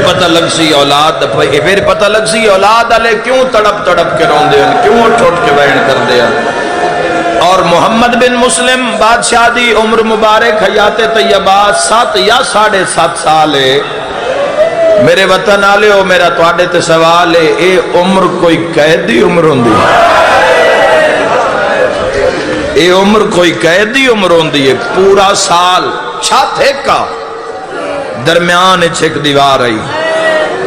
پتہ لگ سی اولاد پھر پتہ لگ سی اولاد والے کیوں تڑپ تڑپ کے روندے ہیں، کیوں اٹھ اٹھ کے بیان کردے ہیں۔ اور محمد بن مسلم بادشاہ دی عمر مبارک حیات طیبہ 7 یا 7.5 سال ہے۔ میرے وطن آلے ہو، میرا تواڈے تے سوال ہے، اے عمر کوئی قید دی عمر ہوندی ہے؟ اے عمر کوئی قید دی عمر ہوندی ہے؟ پورا سال چھت ایک کا، درمیان ایک دیوار آئی،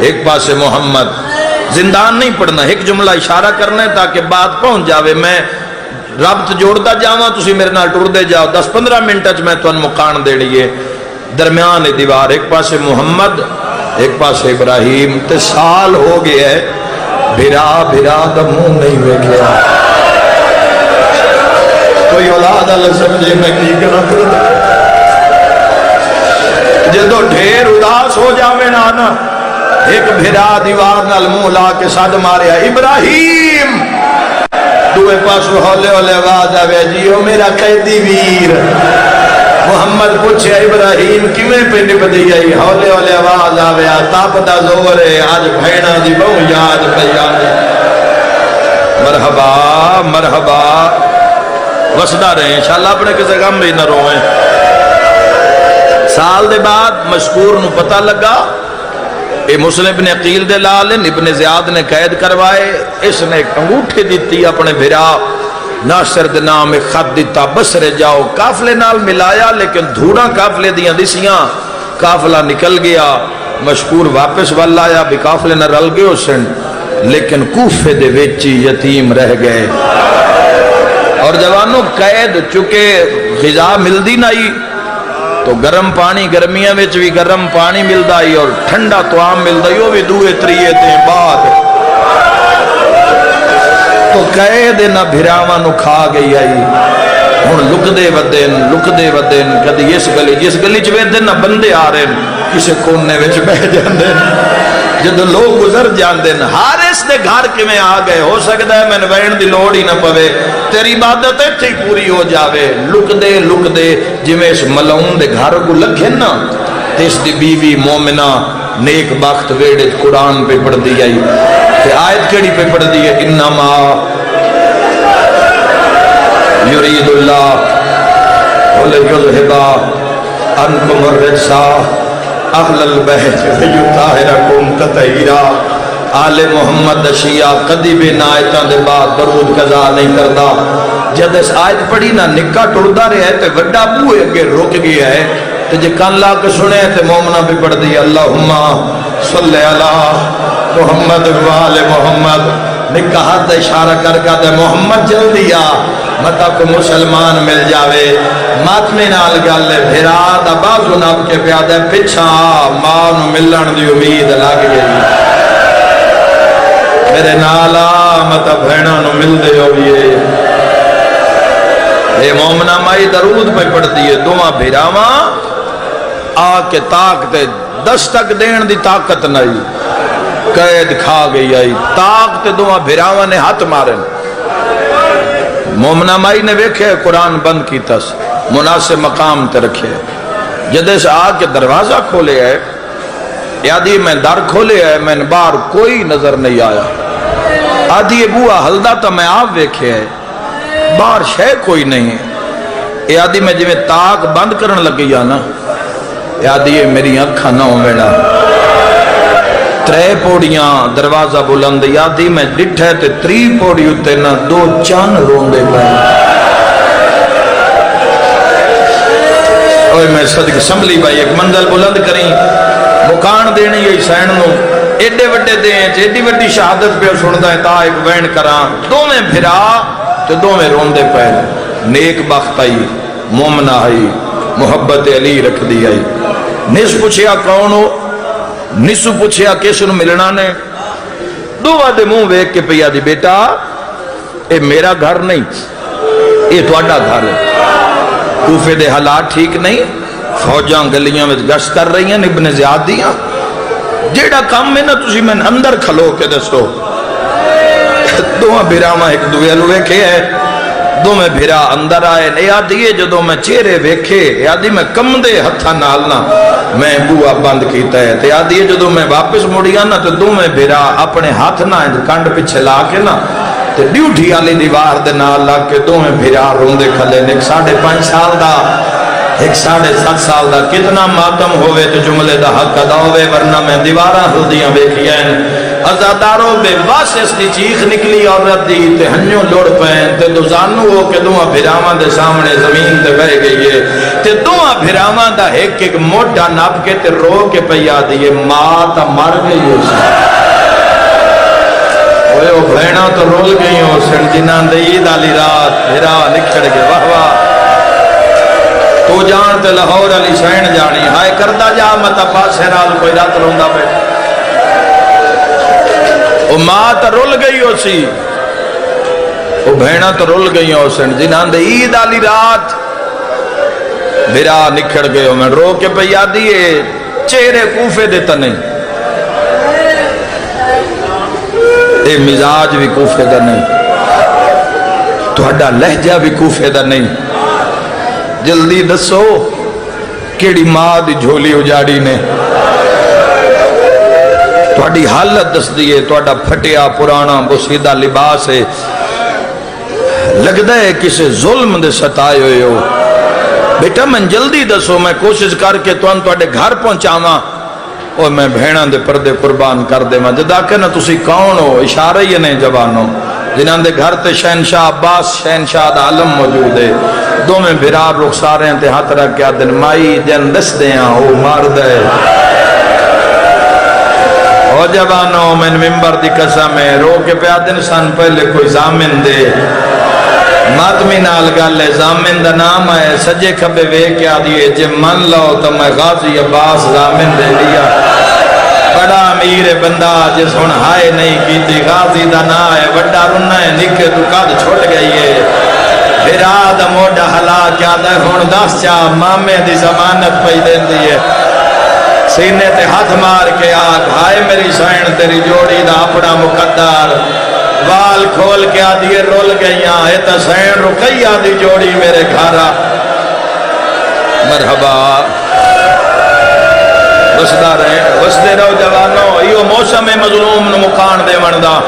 ایک پاسے محمد، زندان نہیں پڑھنا، ایک جملہ اشارہ کرنا ہے تاکہ بات پہنچ جاوے، میں ربط جوڑتا جاواں، تسی میرے نال ٹر دے جاؤ، 10-15 منٹ میں تو مکان دے لیے۔ درمیان دیوار، ایک پاسے محمد ایک پاسے ابراہیم، تے سال ہو گیا ہے، بھرا بھرا دا منہ نہیں ویکھیا۔ کوئی اولاد اللہ سمجھے میں کی کرنا، جدو ڈھیر اداس ہو جاوے نا، ایک بھرا دیوار نال منہ لا کے سد ماریا، ابراہیم، دوے پاسو ہولے ہولے آواز آوے، جیو میرا قیدی ویر۔ محمد پوچھے ابراہیم کیویں پہ نبدی آئی، ہولے ہولے آواز آوے، تاپ دا زور ہے، آج بھیڑا دی بہو یاد پیانے۔ مرحبا مرحبا، وسدا رہے انشاءاللہ، اپنے کسے غم بھی نہ روئیں۔ سال دے بعد مشکور نو پتہ لگا، اے مسلم ابن عقیل دے لال ابن زیاد نے قید کروائے، اس نے ایک انگوٹھی دیتی اپنے بھرا ناصر دے نام ایک خط دیتا، بسرے جاؤ، قافلے نال ملایا لیکن دھوڑا قافلے دیاں دسیاں، قافلہ نکل گیا، مشکور واپس والا آیا بھی قافلے نہ رل گئے اسن، لیکن کوفے دے ویچی یتیم رہ گئے۔ اور جوانوں قید چکے غذا ملدی نہیں، تو گرم پانی گرمیاں وچ بھی گرم پانی ملدا ہی اور ٹھنڈا طعام ملدا ہی، وہ بھی دوئے تریے تے بعد تو قید نہ بھراواں نو کھا گئی آئی۔ ہن لکدے ودن کدی اس گلی جس گلی چ ویندن نہ بندے آ رہے کسے کونے وچ بیٹھ جاندے، جدو لوگ گزر جاندے، حارث دے گھر کیویں آ گئے، ہو سکدا ہے مینوں وین دی لوڑ ہی نہ پوے، تیری عبادت ایتھے ہی پوری ہو جاوے۔ لکدے جویں اس ملعون دے گھر کو لکھے نا، تے اس دی بیوی مومنہ نیک بخت ویڑے قرآن پہ پڑھ دی آئی، تے آیت کیڑی پہ پڑھ دی ہے، انما یرید اللہ ولیذھب عنکم الرجس اہل البیت ویطہرکم تطہیرا۔ آل محمد شیعہ کدی بھی آیتاں دے بعد درود قضا نہیں کردا، جد اس آیت پڑھی نا نکا ٹردا رہا ہے تے وڈا بوئے اگے رک گیا ہے، تے جے کان لا کے سنے تے مومنہ بھی پڑھ دی اللہم صلی علی محمد وآل محمد، نکاح تے اشارہ کر کے تے محمد جلدی آ متا کو مسلمان مل جاوے۔ ماتمے نال گل بھرا دا بازو ناب کے پیادہ پچھا ماں نو ملن دی امید لگ گئی، میرے نالا متا بھینا نو مل دے ہوئیے۔ اے مومنہ مائی درود پہ پڑھ دیئے، دوہاں بھراواں آ کے طاق تے دستک دین دی طاقت نہیں، قید کھا گئی آئی، طاق تے دوہاں بھراواں نے ہاتھ مارن۔ مومنہ مائی نے ویکھے قرآن بند کی تس، مناسب مقام تے رکھے، جدے سے آ کے دروازہ کھولے ہے، یادی میں در کھولے ہے، میں باہر کوئی نظر نہیں آیا، آدھی بوہ ہلدا تا میں آپ ویکھے ہے، باہر شے کوئی نہیں ہے، یادی میں جو میں تاک بند کرن لگی یا نا، یادی ہے میری اکھا نہ ہو میڈا، 3 پوڑیاں دروازہ بلند، یادی میں ڈٹھے تے 3 پوڑی ہوتے نا 2 چان روندے پہ، اوہ میں صدق سنبھلی بھائی ایک منزل بلند کریں، مکان دینے یہ سین نو ایڈے وڈے دیں، ایڈی وڈی شہادت پہ سندا ہے تا ایک وین کران، دو میں بھرا تو دو میں روندے پہ، نیک بخت آئی، مومنہ آئی، محبت علی رکھ دی آئی۔ نس پوچھیا کون ہو، نسو پوچھیا کیسے نو ملنا نے، دو وعدے منہ ویک کے پیا دی بیٹا اے میرا گھر نہیں، اے تواڈا گھر ہے، کوفے دے حالات ٹھیک نہیں، فوجاں گلیاں میں گشت کر رہی ہیں، ابن زیاد دیاں، جیڑا کام میں نا تسی میں اندر کھلو کے دسو، دوہاں بیراما ایک دوے لوے کے ہے، دوویں بھرا اندر آئے اے آدھی جدو میں چہرے ویکھے اے آدھی میں کمدے ہتھا نالنا میں بوا بند کیتا ہے تے آدھی جدو میں واپس مڑیا نا تو دوویں بھرا اپنے ہاتھ نہ کنڈ پیچھے لا کے نا تے ڈیوٹھی والی دیوار دے نال لا کے دوویں بھرا روندے کھلے نے 5.5 سال دا 7.5 سال دا کتنا ماتم ہوئے تو جملے دا حق ادا ہوئے ورنہ میں دیواراں ہلدیاں ویکھیاں ازاداروں بے واسس دی چیخ نکلی عورت دی تے ہنیوں لوڑ پین تے دوزانو ہو کے دوہاں بھراواں دے سامنے زمین تے بہ گئی ہے تے دوہاں بھراواں دا ایک موٹا ناپ کے تے رو کے پیا دیئے ماں تا مر گئی ہو سن اوے او بھینا تو رول گئی ہو سن جنان دے عید علی رات بھرا نکھڑ گئے واہ واہ تو جان تے لاہور علی شہن جانی ہائے کردہ جا متا پاسے نال کوئی رات روندہ بیٹھ وہ ماں تا رول گئی ہو سی وہ بھینا تا رول گئی ہو سن جنہاں دے عید آلی رات بھرا نکھڑ گئے ہو میں رو کے پہ یادیے چہرے کوفے دیتا نہیں اے مزاج بھی کوفے دا نہیں توڑا لہجہ بھی کوفے دا نہیں جلدی دسو کیڑی ماں دی جھولی اجاڑی نے توڑی حالت دس دیئے توڑا پھٹیا پرانا بسیدہ لباس ہے لگتا ہے کسے ظلم دے ستائے ہوئے ہو بیٹا من جلدی دسو میں کوشش کر کے توڑے گھر پہنچا ماں اور میں بھیڑاں دے پردے قربان کر دے ماں جدا کہ نا تسی کون ہو اشارہ ہی نہیں جوانو جنہاں دے گھر تے شہنشاہ عباس شہنشاہ دا عالم موجود ہے دو میں بھرار رخسارے ہیں تے ہاتھ رکھ کیا دن مائی جن دس دے ہاں او مار دے او جوانو من ممبر دی قسم ہے رو کے پہ آدن سن پہلے کوئی زامن دے ماتمی نال گالے زامن دا نام ہے سجے کھبے وے کیا دیئے جے من لو تو میں غازی عباس زامن دے لیا بڑا امیر بندہ جس ہن ہائے نہیں کی تھی غازی دا نا ہے بڑا رنہ ہے نکھے تو قد چھوٹ گئی ہے بھراد موڑا حلا کیا دے ہن دس چاہ مامے دی زمانت پہ دین دیئے سینے تے ہاتھ مار کے آگ ہائے میری سائن تیری جوڑی دا اپنا مقدر وال کھول کے آدھیے رول گئیاں ہے تا سائن رکھئی آدھی جوڑی میرے گھارا مرحبا وسدہ رہے وسدے رہو جوانو ایو موسم مظلوم نو مکان دے وندہ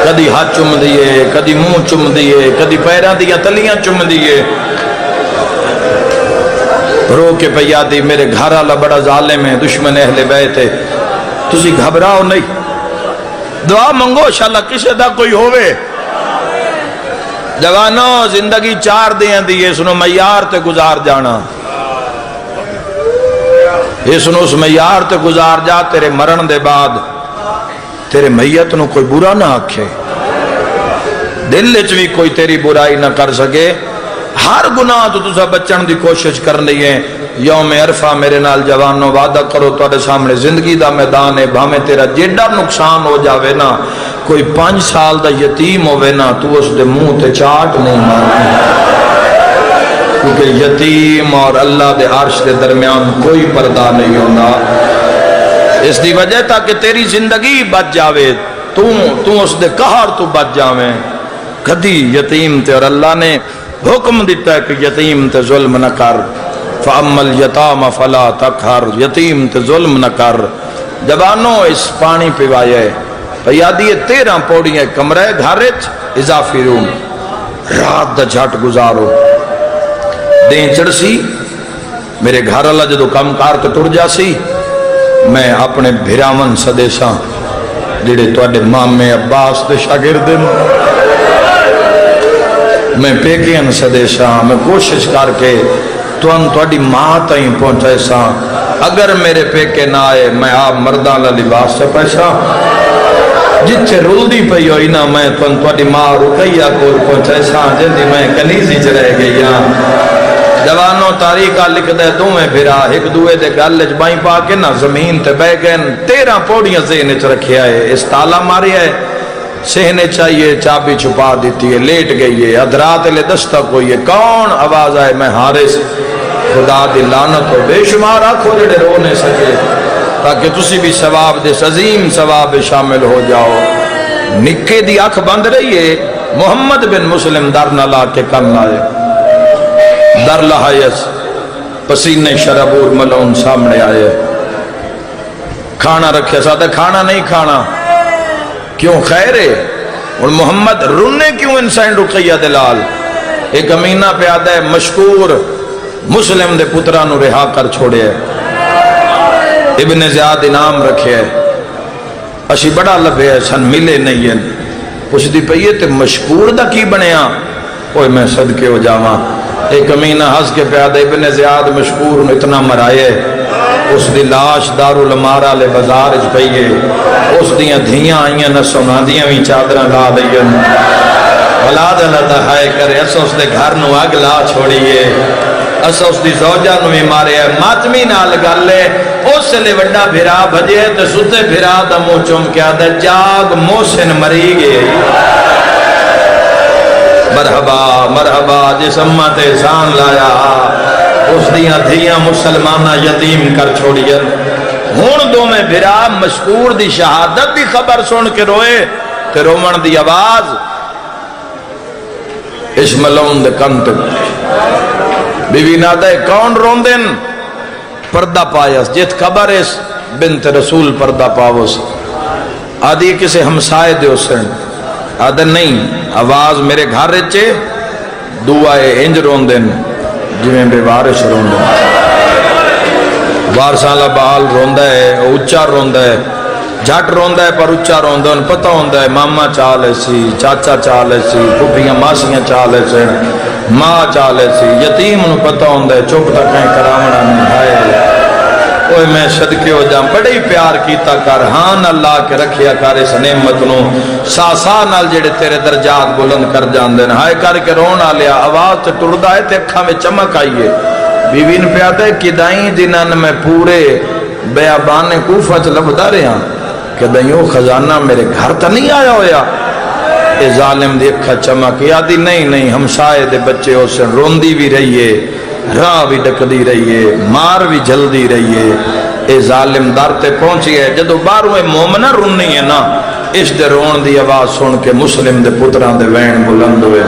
کدی ہاتھ چم دیئے کدی منہ چم دیئے کدی پیرہ دیا تلیاں چم دیئے رو کے پیادی میرے گھر والا بڑا ظالم ہے دشمن اہل بیت ہے تسی گھبراؤ نہیں دعا منگو انشاءاللہ کسے دا کوئی ہوئے جوانو زندگی 4 دیاں دیئے سنو معیار تے گزار جانا یہ سنو اس معیار تے گزار جا تیرے مرن دے بعد تیرے میت نو کوئی برا نہ آکھے دل لچ بھی کوئی تیری برائی نہ کر سکے ہر گناہ تو تسا بچن دی کوشش کر رہی ہے یوم عرفہ میرے نال جوانوں وعدہ کرو تواڈے سامنے زندگی دا میدان ہے بھامے تیرا جیڑا نقصان ہو جاوے نا کوئی 5 سال دا یتیم ہوئے نا تو اس دے منہ تے چاٹ نہیں مارتی کیونکہ یتیم اور اللہ دے عرش دے درمیان کوئی پردہ نہیں ہونا اس دی وجہ تاکہ تیری زندگی بچ جاوے تو اس دے قہر تو بچ جاوے کدی یتیم تے اور اللہ نے حکم دیتا ہے کہ یتیم تے ظلم نہ کر فَأَمَّا الْيَتَامَ فَلَا تَقْهَرْ یتیم تے ظلم نہ کر جوانوں اس پانی پیوائے پیادی 13 پوڑیاں کمرے گھارت اضافی روم رات دا جھٹ گزارو دیں چڑسی میرے گھر اللہ جدو کم کار تے ٹر جاسی میں اپنے بھراون سدیساں جڑے توڑے مامے عباس دے شاگردن میں پیکین سدیساں میں کوشش کر کے توڑی ماں تائیں پہنچے ساں اگر میرے پیکے نہ آئے میں آپ مردان لباس سے پیسا جتھے رول دی پئی ہوئی نا میں توڑی ماں رکیہ کو پہنچے ساں جلدی میں کنیزی چلے گئی جوانوں تاریخہ لکھ دے دو میں بھرا ایک دوئے دے گلج بائیں پا کے نا زمین تے بے گئن 13 پوڑیاں زینے چ رکھیا ہے اس تالا ماری ہے سہنے چاہیے چابی چھپا دیتی ہے لیٹ گئی ہے ادرات لے دستک ہوئی ہے کون آواز آئے میں حارث خدا دی لعنت ہو بے شمار آنکھوں جڑے رونے سکے تاکہ تسی بھی ثواب دے عظیم ثواب شامل ہو جاؤ نکے دی آنکھ بند رہی ہے محمد بن مسلم در نہ لا کے کن آئے، در لہائیس پسینے شرابور ملون سامنے آئے، کھانا رکھے ساتھ کھانا نہیں کھانا، کیوں خیر ہے؟ اور محمد رونے کیوں انسان رقیہ دلال؟ ایک امینہ پیادہ ہے مشکور مسلم دے پترانو رہا کر چھوڑے ہے، ابن زیاد انعام رکھے ہے، اسی بڑا لبے ہے سن ملے نہیں ہے، پوچھ دی پئیے تے مشکور دا کی بنیا؟ کوئی میں صدقے ہو جاواں، ایک امینہ ہس کے پیادہ ابن زیاد مشکور نے اتنا مرائے، اس دی لاش دارالمارا لے بازار اچ پئیے، اس دیاں دھیاں آئیاں نہ سنا دیاں بھی چادرہ لا دئیاں، اولاد اللہ دہائے کرے، اسا اس دے گھر نو آگ لا چھوڑیے، اسا اس دی زوجہ نو بھی مارے ہے، ماتمی نال گالے، اس لے وڈا بھرا بھجے تے ستے بھرا دا منہ چوم کیا دے جاگ محسن مری گئے، مرحبا مرحبا جس امت احسان لایا، اس دیاں دھیاں مسلمانہ یتیم کر چھوڑیاں، ہون دو میں بھرا مشکور دی شہادت دی خبر سن کے روئے تے رومن دی آواز اس ملون دے کنت بی بی نادے کون روندن؟ پردہ پایس جت خبر اس بنت رسول پردہ پاوس، آدھی کسے ہمسائے دے اسن، آدھے نہیں آواز میرے گھر رچے دعائے انج روندن جویں بے وارش روندن، وارسالہ بال روندہ ہے اچھا روندہ ہے، جھٹ روندہ ہے پر اچھا روندہ ہے، پتہ ہوندہ ہے ماما چالے سی، چاچا چالے سی، پھوپیاں ماسیاں چالے سی، ماں چالے سی، یتیم نو پتہ ہوندہ ہے چپ تک کہیں کرامنا نہیں ہے، اوہ میں صدقے ہو جاؤں بڑی پیار کیتا کر، ہاں اللہ کے رکھیا کر اس نعمت نو، ساسا نال جڑے تیرے درجات بلند کر جان دین، ہائے کر کے رونا لیا، آواز تے ٹردہ ہے تے اکھا میں چمک آئیے، بیوین پیادہ ہے کہ دائیں دنان میں پورے بیابان کوفہ چلب دارے ہاں کہ دائیوں خزانہ میرے گھر تا نہیں آیا ہویا، اے ظالم دی اکھا چمک یادی نہیں ہمسائے دے بچے ہو سے روندی بھی رہیے، راہ بھی ڈک دی رہیے، مار بھی جل دی رہیے، اے ظالم دار تے پہنچی ہے، جدو باروے مومنہ رونی ہے نا، اس دے رون دی آواز سن کے مسلم دے پتران دے وین بلند ہوئے،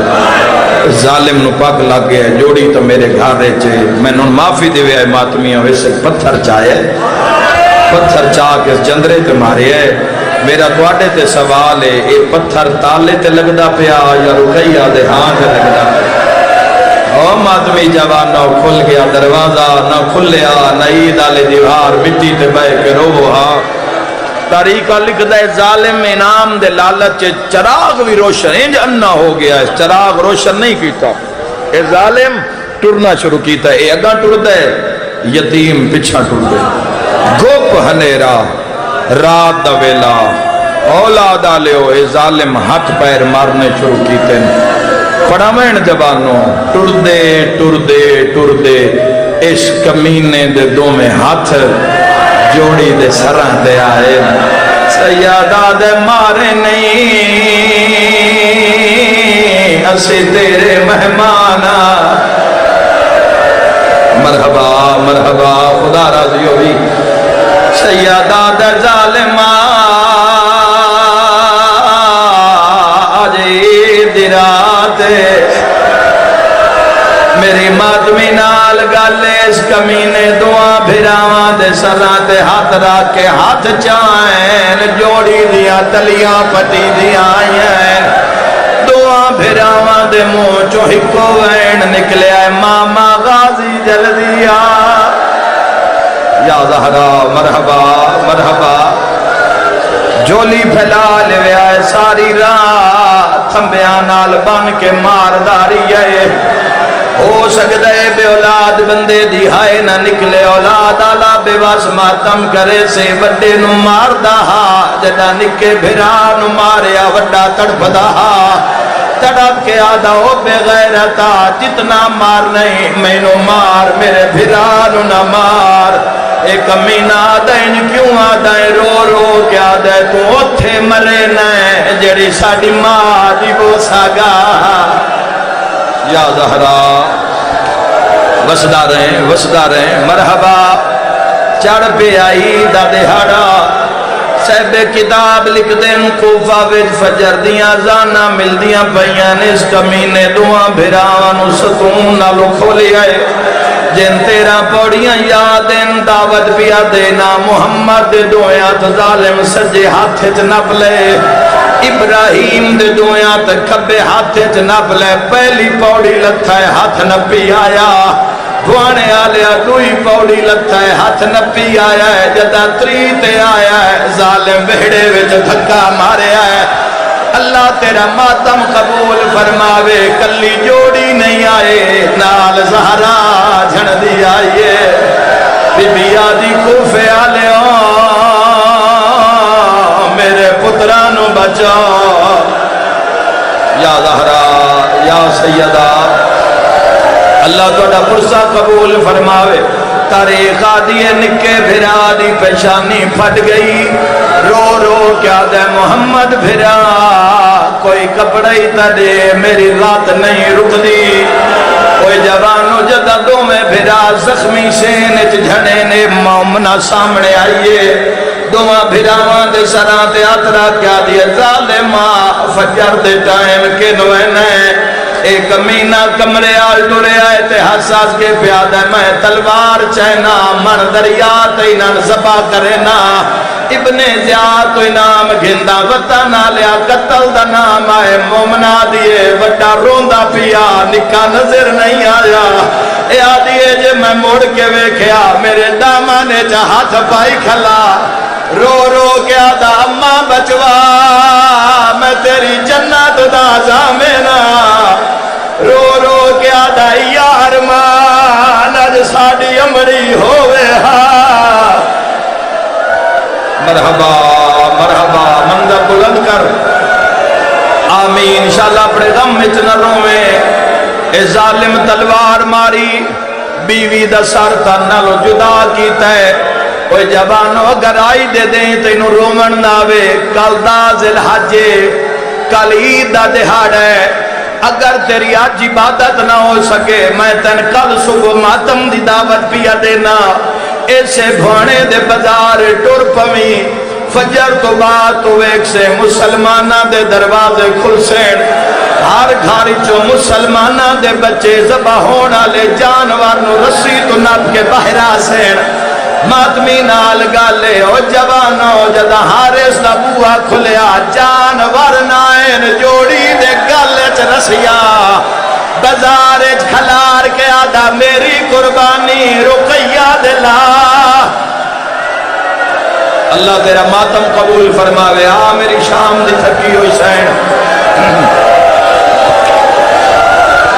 ظالم نو پاک لگ گیا ہے، جوڑی تو میرے گھر رہے میں نون معافی دے ہوئے ماتمیاں ویسے پتھر چاہے، پتھر چاہ کے جندرے تے مارے ہے، میرا دوڑے تے سوال ہے، اے پتھر تالے تے لگدا پیا یا رکھیا دے ہاں تے لگدا پیا، او ماتمی جوان نہ کھل گیا دروازہ نہ کھلیا نہ عید آلے دیوار مٹی تے بے کے رو ہاں، تاریخہ لکھ دے ظالم انعام دے لالچ چراغ بھی روشن انج انہ ہو گیا ہے، چراغ روشن نہیں کیتا، اے ظالم ٹرنا شروع کیتا ہے، اے اگاں ٹر دے یتیم پچھا ٹر دے، گوپ ہنیرا رات دا ویلا اولاد آلے ہو، اے ظالم ہاتھ پیر مارنے شروع کیتے ہیں، پڑھامین جبانوں ٹر دے اس کمینے دے دو میں ہاتھ جوڑی دے سرہ دے آئے، سیادہ دے مارے نہیں اسے تیرے مہمانا، مرحبا مرحبا خدا راضی ہوئی، سیادہ دے ظالمہ آجی دیراتے، میری ماتمی نال گالے اس کمینے دعا بھراواں دے سران دے ہاتھ راک کے ہاتھ چاہیں، جوڑی دیا تلیاں پٹی دیا آئیں، دعا بھراواں دے منہ چو ہکو وین نکلے آئے، ماما غازی جل دیا، یا زہرا مرحبا مرحبا، جولی پھیلا لے آئے ساری رات، تھمبیاں نال بن کے مار داری ہے، ہو سکتا ہے بے اولاد بندے دی ہائے نہ نکلے، اولاد آلہ بے واس ماتم کرے سے بڑے نو مار دہا، جڑا نکے بھرا نو ماریا وڈا تڑپ دہا، تڑپ کے آدھا ہو بے غیرتا، جتنا مار نہیں میں نو مار، میرے بھرا نو نہ مار، ایک امینہ آدھائن کیوں آدھائن رو رو کیا آدھائن تو اتھے مرے نائیں جڑی ساڑی ماں دی وہ ساگا، یا زہرا وسدہ رہیں مرحبا، چڑھ پہ آئی دا دہاڑا، صاحب کتاب لکھ دین کوفہ وچ فجر دیاں اذاناں ملدیاں پیاں نے اس کمینے دوواں بھراواں نو ستون نالو کھولیا ہے جن 13 پوڑیاں یادیں دعوت پیا دینا محمد دے دویاں تو ظالم سجے ہاتھ چ نپ لے ابراہیم دے دویاں تے کھبے ہاتھ چ نپ لے پہلی پوڑی لتھا ہے ہاتھ نپی آیا دوانے آلیا دوئی پوڑی لتھا ہے ہاتھ نپی آیا ہے جدا تریتے آیا ہے ظالم بہڑے وچ دھکا مارے آیا ہے اللہ تیرا ماتم قبول فرماوے کلی جوڑی نہیں آئے نال زہرا جھڑ دی آئیے بی بی آدھی کوفے آلے میرے پترانو بچا یا زہرا یا سیدہ اللہ توڑا پرسہ قبول فرماوے تاریخ آدھی نکے بھرا دی پیشانی پھٹ گئی رو رو کیا دے محمد بھرا کوئی کپڑائی تڑے میری رات نہیں رک دی کوئی جوانو جدہ دو میں بھرا زخمی شینچ جھڑے نے مومنہ سامنے آئیے دوہاں بھراوان دے سران دے آترا کیا دیا ظالمہ فجر دے ٹائم کے نوینے ایک امینہ کمرے آل ٹورے آئے تے حساس کے پیادہ میں تلوار چہنا من دریات انہاں زبا کرنا ابن زیاد تو انام گھندہ وطنہ لیا قتل دا نام آئے مومنہ دیئے وڈا روندہ پیا نکا نظر نہیں آیا اے آدھیے جے میں موڑ کے ویکھیا میرے دامانے جا ہاتھ پائی کھلا رو رو کیا دا اماں بچوا میں تیری جنت دا زامینا رو رو کیا دا یار مان اج ساڑی امری ہوئے ہاں مرحبا مرحبا منظر بلند کر آمین انشاءاللہ اپنے غم اتنا رویں اے ظالم تلوار ماری بیوی دا سر تنالو جدا کیتا ہے کوئی جبانو اگر آئی دے دیں تو انہوں رومن ناوے کل دا ذوالحج کل عید دا دہاڑ ہے اگر تیری آج عبادت نہ ہو سکے میں تن کل صبح ماتم دی دعوت پیا دینا ایسے بھونے دے بازار ٹور پویں فجر تو بعد تو ایک سے مسلمانہ دے دروازے کھل سین ہر گھاری چو مسلمانہ دے بچے زبا ہونا لے جانور نو رسی تو نب کے بہرا سین ماتمی نال گالے او جوانو جدہ حارس دا بوہا کھلیا جانور نائن جوڑی دے گالے چ رسیا بازار کھلار کے آدھا میری قربانی رقیہ دلا اللہ تیرا ماتم قبول فرماوے آ میری شام دی تھکی ہوئی سین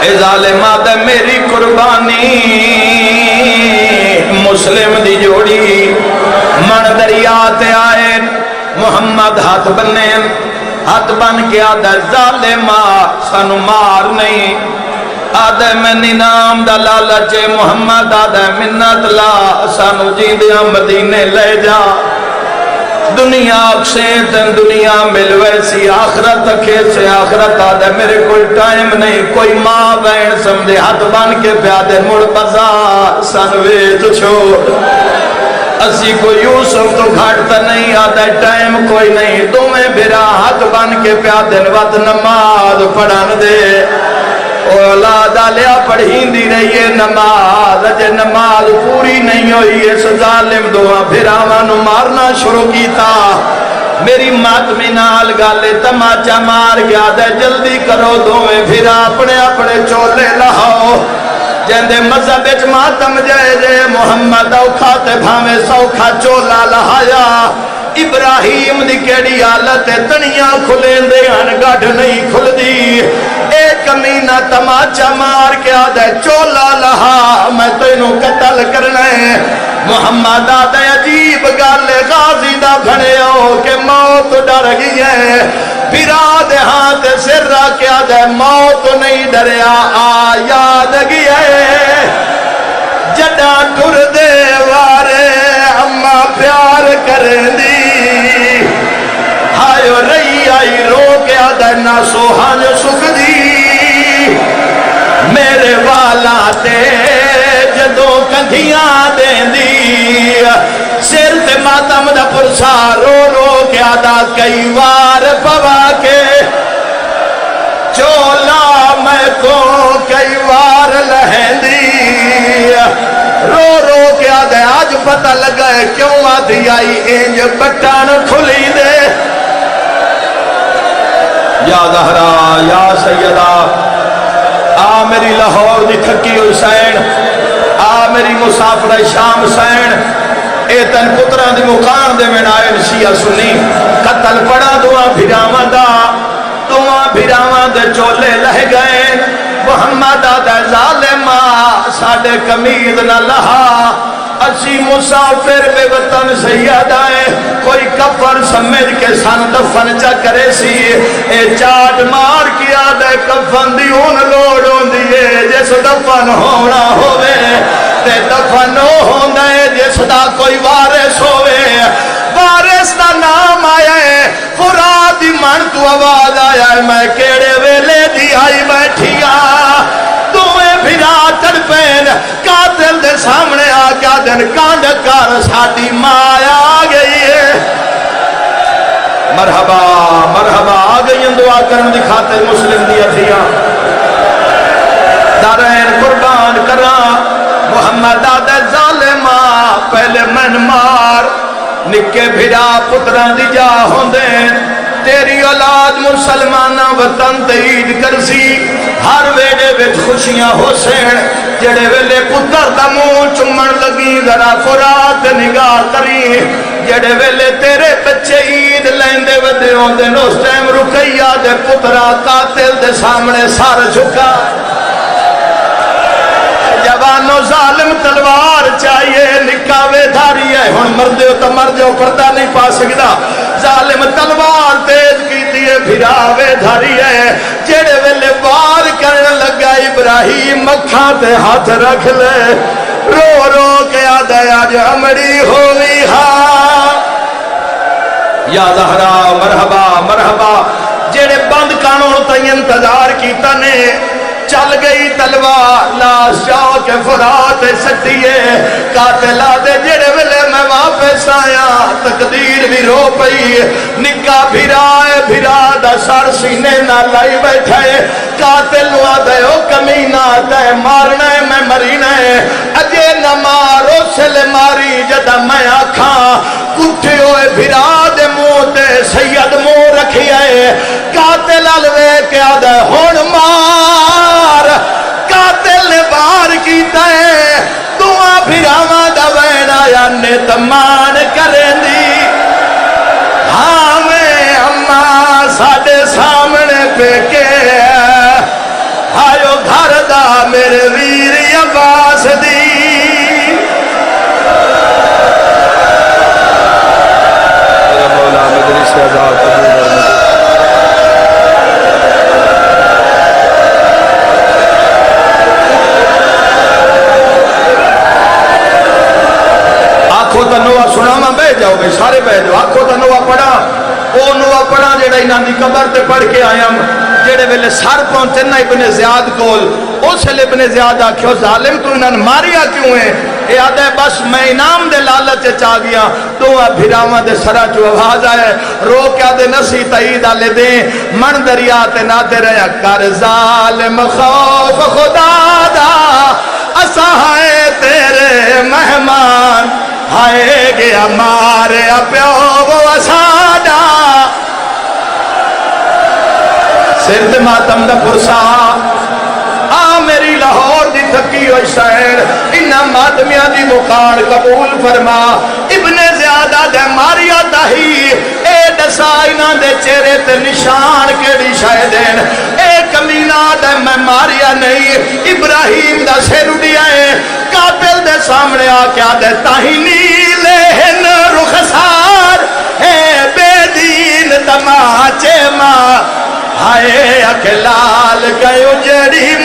اے ظالمہ دے میری قربانی مسلم دی جوڑی من دریات آئے محمد ہاتھ بننے ہاتھ بن کے آدھے ظالمہ سانو مار نہیں آدھے میں نام دا لالچے محمد آدھے منت لا سانو جیندیاں مدینے لے جا دنیا اکشیتن دنیا ملوے سی آخرت اکھے سے آخرت آدھے میرے کوئی ٹائم نہیں کوئی ماں بین سمجھے ہاتھ بان کے پیادے مڑ بزار سنویج چھوڑ اسی کو یوسف تو گھاٹتا نہیں آدھے ٹائم کوئی نہیں تمہیں بھرا ہاتھ بان کے پیادے وقت نماز پڑھان دے اولادہ لیا پڑھین دی رہی ہے نماز اجے نماز پوری نہیں ہوئی ہے ظالم دعا پھر آوانو مارنا شروع کیتا میری ماتمی نال گالے تماچا مار گیا دے جلدی کرو دوئے پھر اپنے اپنے چولے لہاؤ جندے مذہب اچ ماتم جائے دے محمد اوکھا تے بھامے سوکھا چولا لہایا ابراہیم دی کیڑی حالت تنیاں کھلیں دے انگڑ نہیں کھل دی ایک کمینہ تماچا مار کے آدھے چولا لہا میں تو انہوں قتل کرنے محمد آدھے عجیب گالے غازی دا بھڑے ہو کہ موت ڈر گئی ہے پھرا دے ہاتھ سر را کے آدھے موت نہیں ڈریا یاد گئی ہے جڑا ٹر دے وارے اما پیار کریں دی ہائیو رئی آئی رو کے آدھے نہ سوہان سکھ دی میرے والا تے جدوں کندھیاں دیں دی سر تے ماتم دا پرسا رو رو کئی بار پوا کے چولا میں کو کئی بار لہندی رو رو کے آدھے آج پتہ لگا ہے کیوں آدھی آئی انج بٹان کھلی دے یا زہرا یا سیدہ آ میری لاہور دی تھکی ہوئی سین آ میری مسافر شام سین اے تن پتران دی مقام دے میں نائن شیعہ سنی قتل پڑا دعا بھیراواں دا دعا بھیراواں دے چولے لہ گئے محمد آدھا ظالمہ ساڑے کمید نہ لہا اسی مسافر بے وطن سید آئے کوئی کفر سمجھ کے سن دفن چا کرے سی اے چاٹ مار کیا دے کفن دی ان لوڑوں دیئے جس دفن ہونا ہوئے تے دفن ہونا ہے جس دا کوئی وارث ہوئے وارث دا نام آیا ہے فرات دی من تو آواز آیا ہے میں کیڑے ویلے دی آئی بیٹھیا تمہیں بھیرا تڑ پین قاتل دے سامنے آگیا دن کانڈ کر ساڑی مایا آگئی ہے مرحبا مرحبا آگئی ہیں دعا کرن دی خاطر مسلم دیا تھیا دارین قربان کران محمد آدھے ظالمہ پہلے من مار نکے بھیرا پتران دی جا ہوندے تیری اولاد مسلمانہ وطن تئید کرسی ہر ویڑے وچ خوشیاں حسین جڑے ویلے پتر دا منہ چمن لگی ذرا فرات نگاہ کری جڑے ویلے تیرے بچے عید لیندے ودے ہوندے اس ٹائم رکیہ دے پترا قاتل دے سامنے سار جھکا جوانو ظالم تلوار چاہیے نکاوے دھاری ہے ہن مردے ہو تو مر جاؤ پردہ نہیں پا سکتا ظالم تلوار تیز کی دیئے بھراوے دھاری ہے جڑے ویلے وار کرن لگا ابراہیم مکھاں تے ہاتھ رکھ لے رو رو کے آدھا آج ہمڑی ہوئی ہاں یا زہرا مرحبا مرحبا جڑے بند قانون تے انتظار کیتا نے چل گئی تلوار لاش جاؤ کے فرات سٹیے قاتلہ دے جڑے ویلے میں واپس آیا تقدیر بھی رو پئی نکا بھیرائے بھیرا دا سر سینے نہ لائی بیٹھے قاتل ہوا دے او کمینہ دے مارنا ہے میں مرینا ہے اجے نہ مارو سل ماری جدہ میں آکھاں کٹھے ہوئے بھیرا دے موتے سید مو رکھی ہے قاتل الوے کیا دے ہون مار قاتل نے بار کیتا ہے دعا بھیراواں دا وینا یا نتمان کریں دی ہاں میں اماں ساڑے سامنے پہ کے آئیو گھر دا میرے ویر عباس دی میرا مولا مدری سے عذاب قبول آنکھوں تا نوہ سنا میں بے جاؤ گے سارے بے جاؤ آنکھوں تا نوہ پڑھا او نوہ پڑھا جیڑا انہاں دی قبر تے پڑھ کے آیا جیڑے ویلے سر پہنچے نا ابن زیاد کول اس لئے ابن زیاد آکھو ظالم تو انہاں ماریا کیوں ہے اے آدھے بس میں انعام دے لالچ چاہ گیا تو بھیراواں دے سرا چو آواز آئے رو کیا دے نسی تائید آلے دے من دریات ناتے رہا کر ظالم خوف خدا دا اسائے تیرے مہمان ہائے گیا مارے پیو وہ اساڑا سرد ماتم دا پرسا آ میری لاہور دی تھکی ہوئی شہر انہا ماتمیاں دی مقار قبول فرما ابن زیادہ دے ماریا تاہی اے دسائنہ دے چہرے تے نشان کیڑی شاہدین اے کمینہ دے میں ماریا نہیں ابراہیم دا سر اڑیا ہے قاتل دے سامنے آکیا دے تاہی نیلے ہن رخسار اے بے دین تماچے ماں ہائے اکلال گئے اجڑی